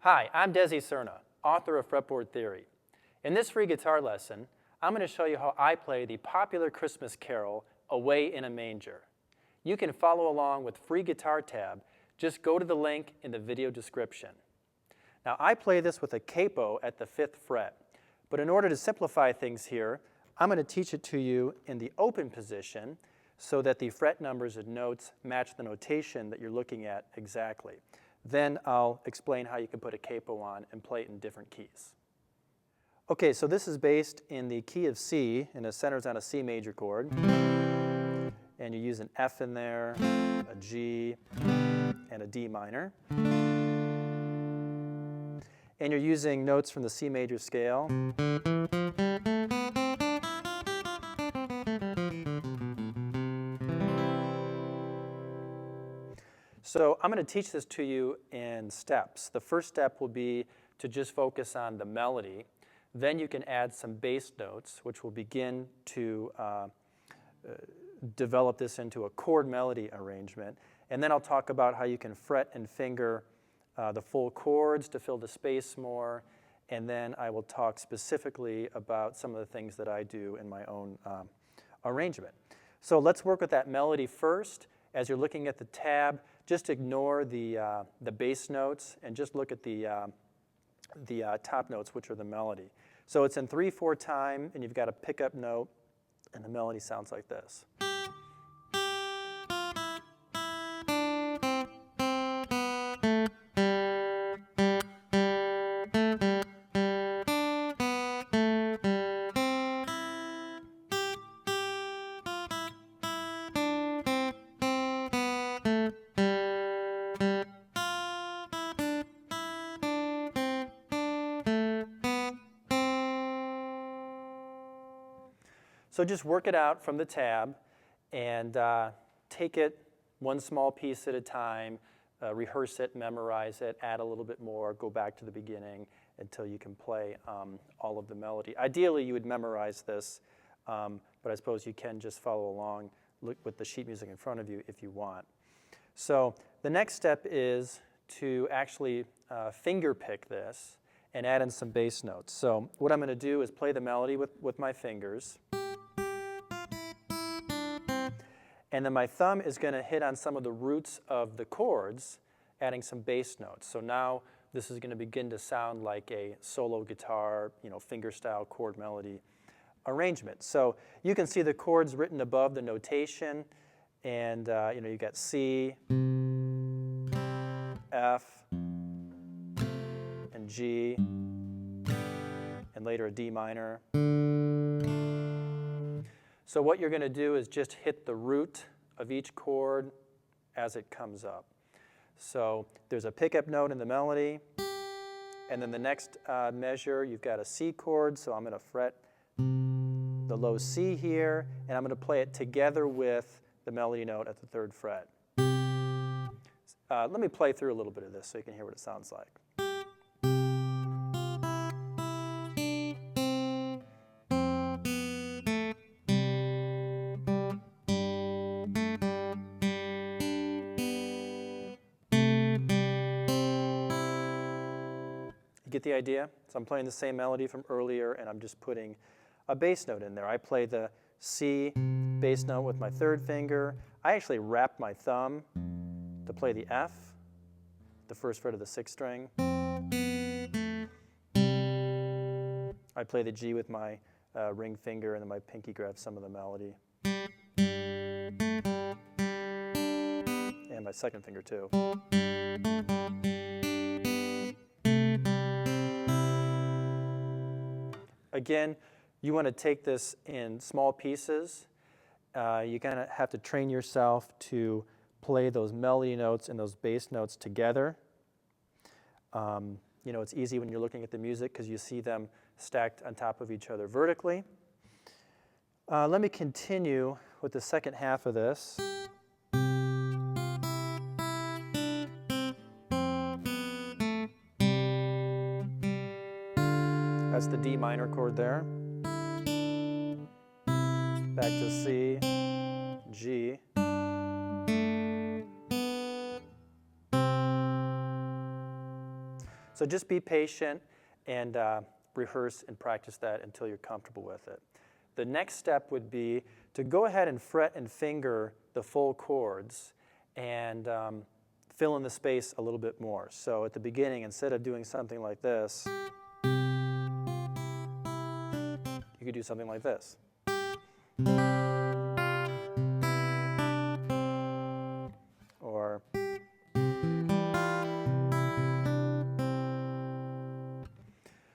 Hi, I'm Desi Serna, author of Fretboard Theory. In this free guitar lesson, I'm going to show you how I play the popular Christmas carol, Away in a Manger. You can follow along with free guitar tab. Just go to the link in the video description. Now, I play this with a capo at the 5th fret, but in order to simplify things here, I'm going to teach it to you in the open position so that the fret numbers and notes match the notation that you're looking at exactly. Then I'll explain how you can put a capo on and play it in different keys. Okay, so this is based in the key of C, and it centers on a C major chord. And you use an F in there, a G, and a D minor. And you're using notes from the C major scale. So I'm going to teach this to you in steps. The first step will be to just focus on the melody. Then you can add some bass notes, which will begin to develop this into a chord melody arrangement. And then I'll talk about how you can fret and finger the full chords to fill the space more. And then I will talk specifically about some of the things that I do in my own arrangement. So let's work with that melody first. As you're looking at the tab, just ignore the bass notes and just look at the top notes, which are the melody. So it's in 3/4 time, and you've got a pickup note, and the melody sounds like this. So just work it out from the tab and take it one small piece at a time, rehearse it, memorize it, add a little bit more, go back to the beginning until you can play all of the melody. Ideally, you would memorize this, but I suppose you can just follow along with the sheet music in front of you if you want. So the next step is to actually finger pick this and add in some bass notes. So what I'm going to do is play the melody with my fingers. And then my thumb is going to hit on some of the roots of the chords, adding some bass notes. So now this is going to begin to sound like a solo guitar, fingerstyle chord melody arrangement. So you can see the chords written above the notation, and you got C, F, and G, and later a D minor. So what you're going to do is just hit the root of each chord as it comes up. So there's a pickup note in the melody, and then the next measure, you've got a C chord, so I'm going to fret the low C here, and I'm going to play it together with the melody note at the 3rd fret. Let me play through a little bit of this so you can hear what it sounds like. Get the idea? So I'm playing the same melody from earlier, and I'm just putting a bass note in there. I play the C bass note with my 3rd finger. I actually wrap my thumb to play the F, the 1st fret of the 6th string. I play the G with my ring finger, and then my pinky grabs some of the melody. And my 2nd finger too. Again, you want to take this in small pieces. You're going to have to train yourself to play those melody notes and those bass notes together. It's easy when you're looking at the music because you see them stacked on top of each other vertically. Let me continue with the second half of this. That's the D minor chord there. Back to C, G. So just be patient and rehearse and practice that until you're comfortable with it. The next step would be to go ahead and fret and finger the full chords and fill in the space a little bit more. So at the beginning, instead of doing something like this, you could do something like this. Or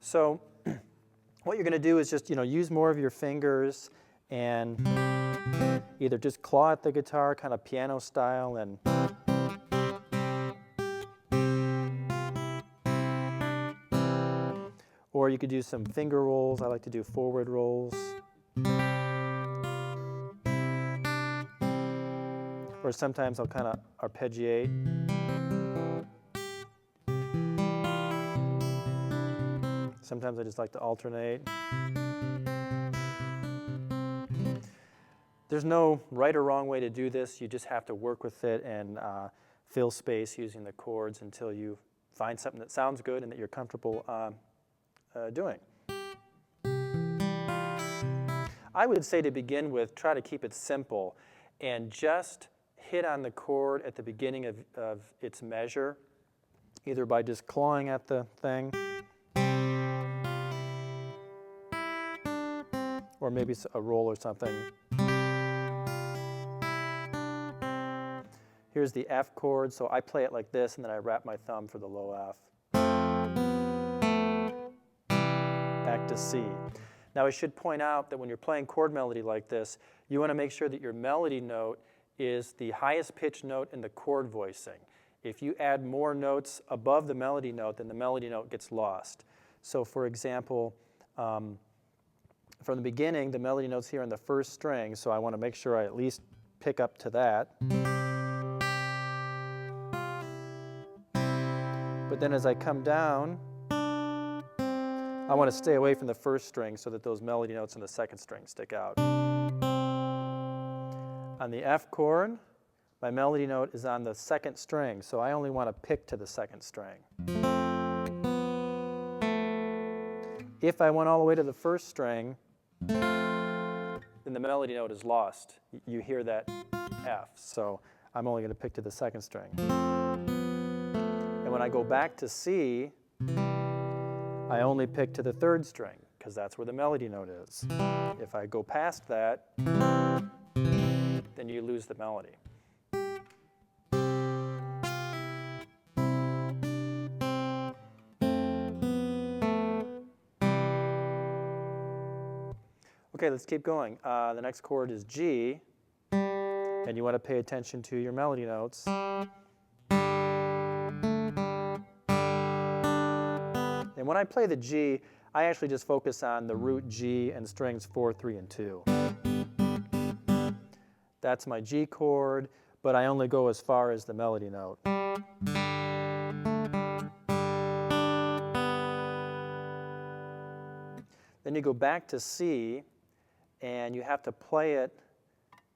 so what you're going to do is just, use more of your fingers and either just claw at the guitar, kind of piano style, and or you could do some finger rolls. I like to do forward rolls. Or sometimes I'll kind of arpeggiate. Sometimes I just like to alternate. There's no right or wrong way to do this. You just have to work with it and fill space using the chords until you find something that sounds good and that you're comfortable doing. I would say to begin with, try to keep it simple and just hit on the chord at the beginning of its measure, either by just clawing at the thing, or maybe a roll or something. Here's the F chord, so I play it like this, and then I wrap my thumb for the low F. Back to C. Now I should point out that when you're playing chord melody like this, you want to make sure that your melody note is the highest pitched note in the chord voicing. If you add more notes above the melody note, then the melody note gets lost. So for example, from the beginning, the melody note's here on the first string, so I want to make sure I at least pick up to that. But then as I come down, I want to stay away from the first string so that those melody notes in the second string stick out. On the F chord, my melody note is on the second string, so I only want to pick to the second string. If I went all the way to the first string, then the melody note is lost. You hear that F, so I'm only going to pick to the second string. And when I go back to C, I only pick to the third string, because that's where the melody note is. If I go past that, then you lose the melody. Okay, let's keep going. The next chord is G, and you want to pay attention to your melody notes. And when I play the G, I actually just focus on the root G and strings 4, 3, and 2. That's my G chord, but I only go as far as the melody note. Then you go back to C, and you have to play it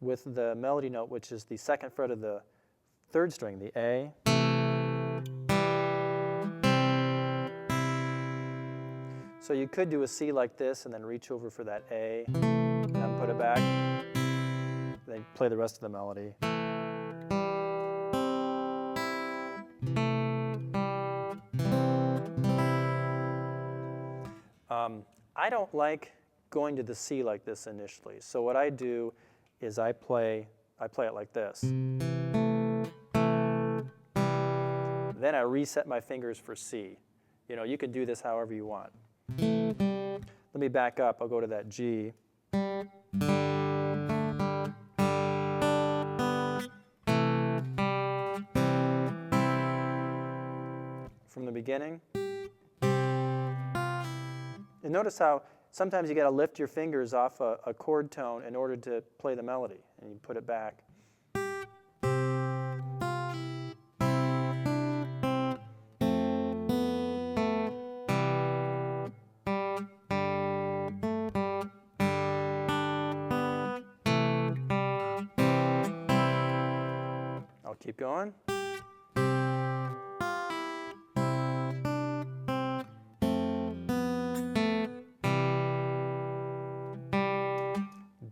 with the melody note, which is the second fret of the third string, the A. So you could do a C like this and then reach over for that A, and then put it back, then play the rest of the melody. I don't like going to the C like this initially, so what I do is I play it like this. Then I reset my fingers for C. You can do this however you want. Let me back up. I'll go to that G. From the beginning. And notice how sometimes you got to lift your fingers off a chord tone in order to play the melody, and you put it back. I'll keep going.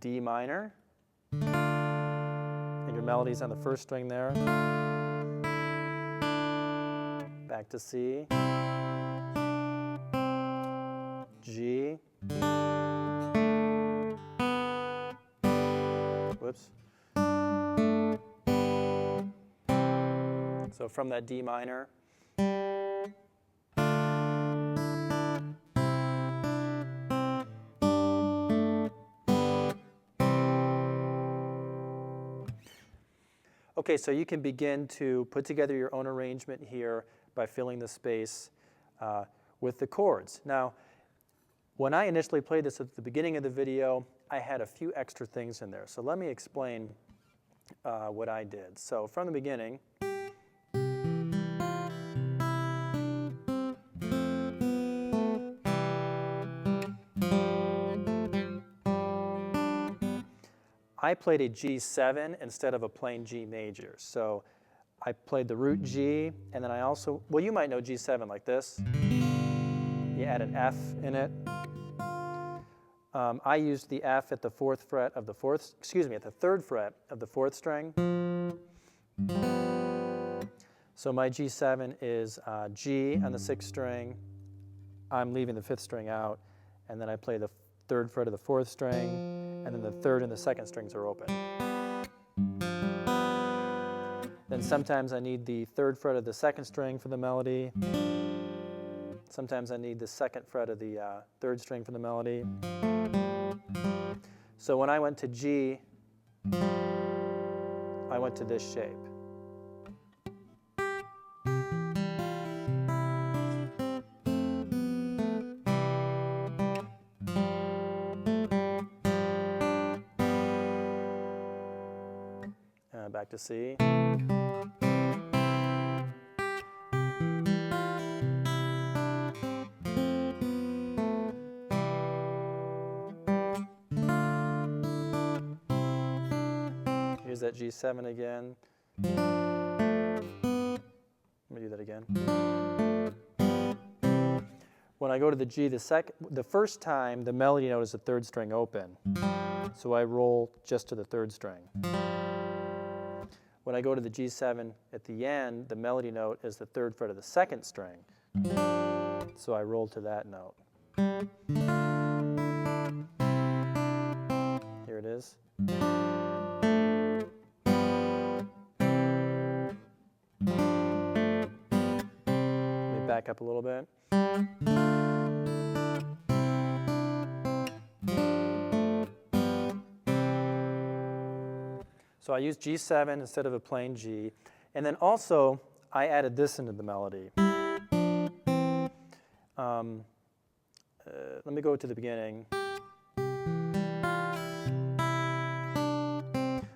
D minor, and your melody's on the first string there. Back to C, G, whoops. So from that D minor, okay, so you can begin to put together your own arrangement here by filling the space with the chords. Now, when I initially played this at the beginning of the video, I had a few extra things in there. So let me explain what I did. So from the beginning, I played a G7 instead of a plain G major. So I played the root G, and then I also, well, you might know G7 like this. You add an F in it. I used the F at the fourth fret of the fourth, excuse me, at the third fret of the fourth string. So my G7 is G on the sixth string. I'm leaving the fifth string out, and then I play the third fret of the fourth string, and then the third and the second strings are open. Then sometimes I need the third fret of the second string for the melody. Sometimes I need the second fret of the third string for the melody. So when I went to G, I went to this shape. Back to C. Here's that G7 again. Let me do that again. When I go to the G, the first time, the melody note is the third string open. So I roll just to the third string. When I go to the G7 at the end, the melody note is the third fret of the second string. So I roll to that note. Here it is. Let me back up a little bit. So I used G7 instead of a plain G. And then also, I added this into the melody. Let me go to the beginning.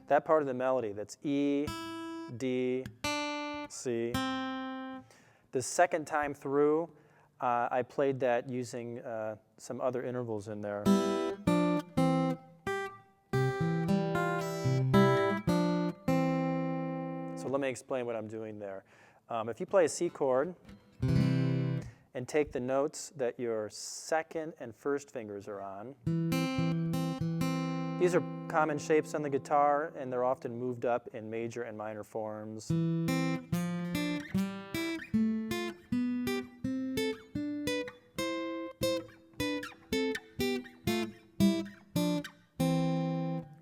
That part of the melody, that's E, D, C. The second time through, I played that using some other intervals in there. So let me explain what I'm doing there. If you play a C chord and take the notes that your second and first fingers are on, these are common shapes on the guitar, and they're often moved up in major and minor forms.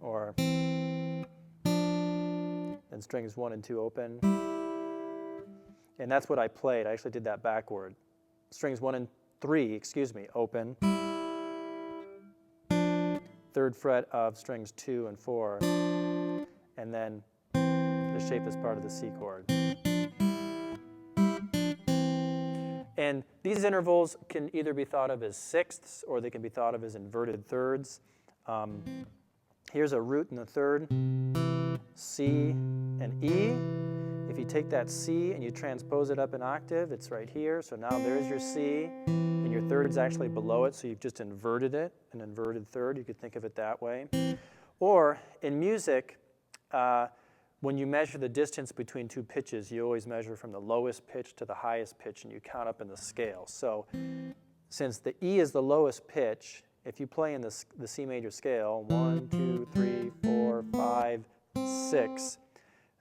Or then strings 1 and 2 open. And that's what I played. I actually did that backward. Strings 1 and 3, open. Third fret of strings 2 and 4. And then the shape is part of the C chord. And these intervals can either be thought of as sixths or they can be thought of as inverted thirds. Here's a root in the third, C and E. If you take that C and you transpose it up an octave, it's right here. So now there's your C, and your third's actually below it, so you've just inverted it, an inverted third. You could think of it that way. Or in music, when you measure the distance between two pitches, you always measure from the lowest pitch to the highest pitch, and you count up in the scale. So since the E is the lowest pitch, if you play in the C major scale, 1, 2, 3, 4, 5, 6,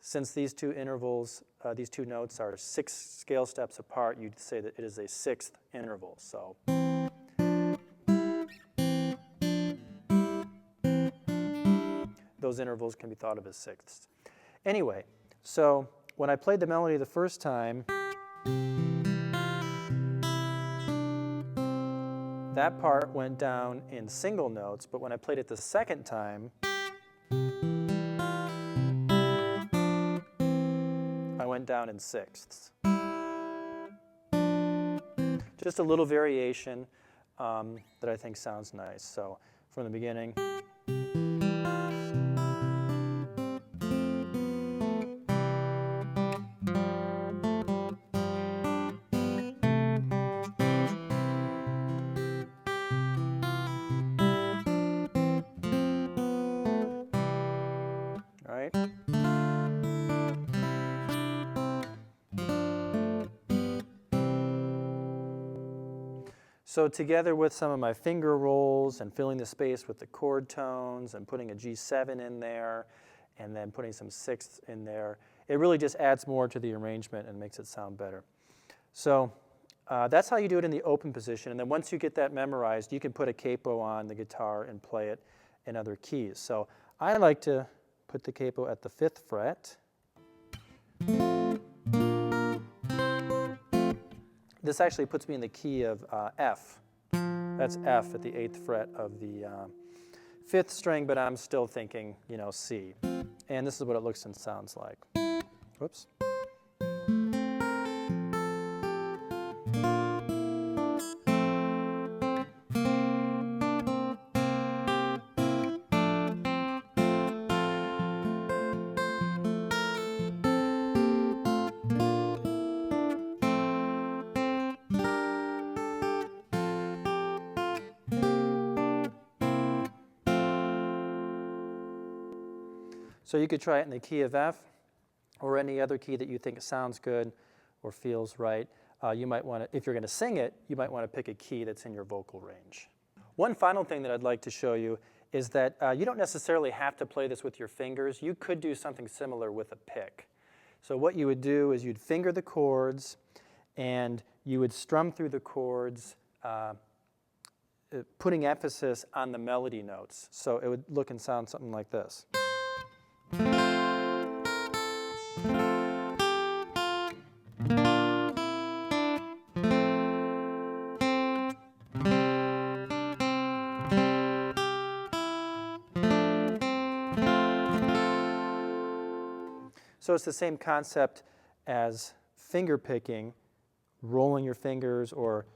since these two intervals, these two notes are 6 scale steps apart, you'd say that it is a 6th interval. So those intervals can be thought of as sixths. Anyway, so when I played the melody the first time, that part went down in single notes, but when I played it the second time, I went down in sixths. Just a little variation that I think sounds nice. So from the beginning. Right? So together with some of my finger rolls and filling the space with the chord tones and putting a G7 in there and then putting some sixths in there, it really just adds more to the arrangement and makes it sound better. So that's how you do it in the open position. And then once you get that memorized, you can put a capo on the guitar and play it in other keys. So I like to put the capo at the 5th fret. This actually puts me in the key of F. That's F at the 8th fret of the 5th string, but I'm still thinking, you know, C. And this is what it looks and sounds like. Whoops. So you could try it in the key of F or any other key that you think sounds good or feels right. You might want to, if you're going to sing it, you might want to pick a key that's in your vocal range. One final thing that I'd like to show you is that you don't necessarily have to play this with your fingers. You could do something similar with a pick. So what you would do is you'd finger the chords and you would strum through the chords, putting emphasis on the melody notes. So it would look and sound something like this. So it's the same concept as finger picking, rolling your fingers or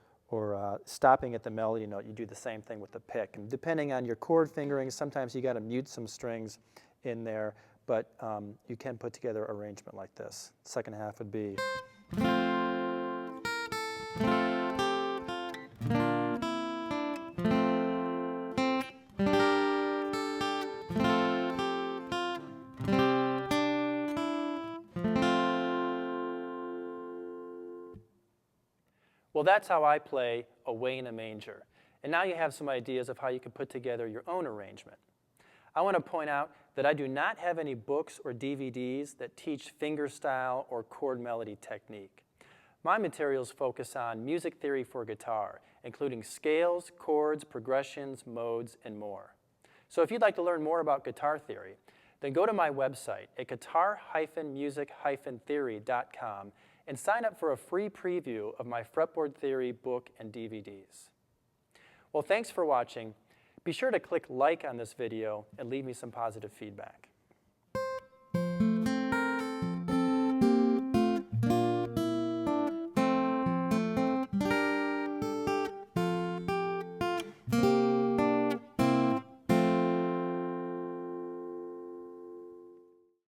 stopping at the melody note. You do the same thing with the pick. And depending on your chord fingering, sometimes you got to mute some strings in there, but you can put together an arrangement like this. Second half would be. Well, that's how I play Away in a Manger. And now you have some ideas of how you can put together your own arrangement. I want to point out that I do not have any books or DVDs that teach fingerstyle or chord melody technique. My materials focus on music theory for guitar, including scales, chords, progressions, modes, and more. So if you'd like to learn more about guitar theory, then go to my website at guitar-music-theory.com and sign up for a free preview of my fretboard theory book and DVDs. Well, thanks for watching. Be sure to click like on this video and leave me some positive feedback.